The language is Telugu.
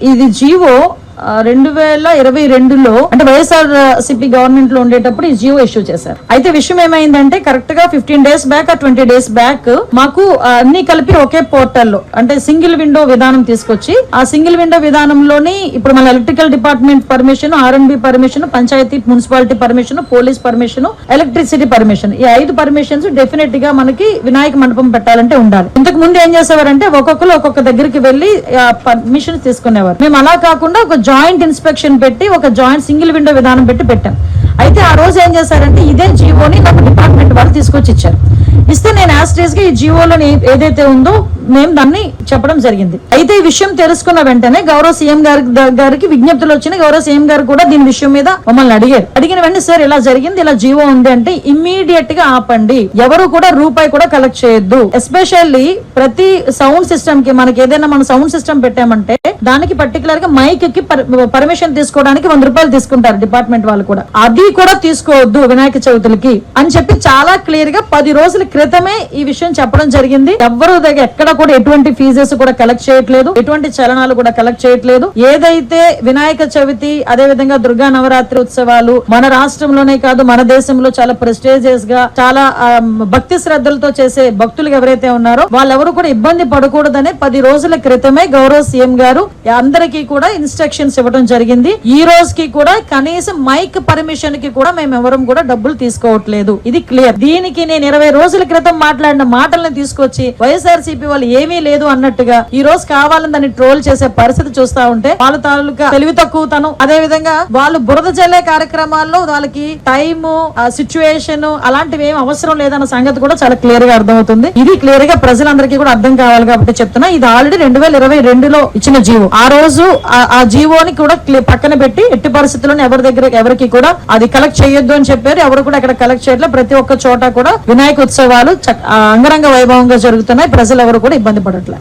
ఇది జీవో 2022లో అంటే వైఎస్ఆర్ సిపి గవర్నమెంట్ లో ఉండేటప్పుడు ఈ జియో ఇష్యూ చేశారు. అయితే విషయం ఏమైందంటే కరెక్ట్ గా 15 days బ్యాక్ 20 days బ్యాక్ మాకు అన్ని కలిపి ఒకే పోర్టల్లో అంటే సింగిల్ విండో విధానం తీసుకొచ్చి ఆ సింగిల్ విండో విధానంలోని ఇప్పుడు మన electrical department permission, R&B permission, panchayat municipality permission, police permission, electricity permission, ఈ 5 పర్మిషన్స్ డెఫినెట్ గా మనకి వినాయక మండపం పెట్టాలంటే ఉండాలి. ఇంతకు ముందు ఏం చేసేవారంటే ఒక్కొక్కరు ఒక్కొక్క దగ్గరికి వెళ్లి పర్మిషన్ తీసుకునేవారు. మేము అలా కాకుండా ఒక జాయింట్ ఇన్స్పెక్షన్ పెట్టి ఒక జాయింట్ సింగిల్ విండో విధానం పెట్టాం. అయితే ఆ రోజు ఏం చేశారంటే ఇదే జీవోని నాకు డిపార్ట్మెంట్ వాళ్ళు తీసుకొచ్చి ఇచ్చారు. ఇస్తే నేను యాస్ట్రేజ్ గా ఈ జీవోలో ఏదైతే ఉందో మేము దాన్ని చెప్పడం జరిగింది. అయితే ఈ విషయం తెలుసుకున్న వెంటనే గౌరవ సీఎం గారికి విజ్ఞప్తులు వచ్చినాయి. గౌరవ సీఎం గారు కూడా దీని విషయం మీద మమ్మల్ని అడిగిన వెంటనే సార్ ఇలా జరిగింది, ఇలా జీవో ఉంది అంటే ఇమ్మీడియట్ గా ఆపండి, ఎవరు కూడా రూపాయి కూడా కలెక్ట్ చేయొద్దు. ఎస్పెషల్లీ ప్రతి సౌండ్ సిస్టమ్ కి మనకి ఏదైనా మన సౌండ్ సిస్టమ్ పెట్టామంటే దానికి పర్టికులర్ గా మైక్ కి పర్మిషన్ తీసుకోవడానికి 100 రూపాయలు తీసుకుంటారు డిపార్ట్మెంట్ వాళ్ళు కూడా. అది కూడా తీసుకోవద్దు వినాయక చవితులకి అని చెప్పి చాలా క్లియర్ గా 10 రోజుల క్రితమే ఈ విషయం చెప్పడం జరిగింది. ఎవరు దగ్గర ఎక్కడ కూడా ఎటువంటి ఫీజెస్ కూడా కలెక్ట్ చేయట్లేదు, ఎటువంటి చలనాలు కూడా కలెక్ట్ చేయట్లేదు. ఏదైతే వినాయక చవితి అదే విధంగా దుర్గా నవరాత్రి ఉత్సవాలు మన రాష్ట్రంలోనే కాదు మన దేశంలో చాలా ప్రెస్టీజియస్ గా చాలా భక్తి శ్రద్ధలతో చేసే భక్తులు ఎవరైతే ఉన్నారో వాళ్ళెవరు కూడా ఇబ్బంది పడకూడదనే 10 రోజుల క్రితమే గౌరవ సీఎం గారు అందరికీ కూడా ఇన్స్ట్రక్షన్స్ ఇవ్వడం జరిగింది. ఈ రోజుకి కూడా కనీసం మైక్ పర్మిషన్ కి కూడా మేము ఎవరం కూడా డబ్బులు తీసుకోవట్లేదు. ఇది క్లియర్. దీనికి నేను 20 రోజుల క్రితం మాట్లాడిన మాటలను తీసుకొచ్చి వైఎస్ఆర్సీపీ వాళ్ళు ఏమీ లేదు అన్నట్టుగా ఈ రోజు కావాలని దాన్ని ట్రోల్ చేసే పరిస్థితి చూస్తా ఉంటే వాళ్ళ తాలూకా తెలివి తక్కువతనం, అదే విధంగా వాళ్ళు బురద జల్లే కార్యక్రమాల్లో వాళ్ళకి టైము, సిచ్యువేషన్ అలాంటివి ఏం అవసరం లేదన్న సంగతి కూడా చాలా క్లియర్ గా అర్థమవుతుంది. ఇది క్లియర్ గా ప్రజలందరికీ కూడా అర్థం కావాలి కాబట్టి చెప్తున్నా. ఇది ఆల్రెడీ 2022లో ఇచ్చిన జీవో. ఆ రోజు ఆ జీవోని కూడా పక్కన పెట్టి ఎట్టి పరిస్థితుల్లో ఎవరికి కూడా అది కలెక్ట్ చేయొద్దు అని చెప్పారు. ఎవరు కూడా అక్కడ కలెక్ట్ చేయట్లేదు. ప్రతి ఒక్క చోట కూడా వినాయక ఉత్సవాలు అంగరంగ వైభవంగా జరుగుతున్నాయి. ప్రజలు ఎవరు కూడా ఇబ్బంది పడట్లేదు.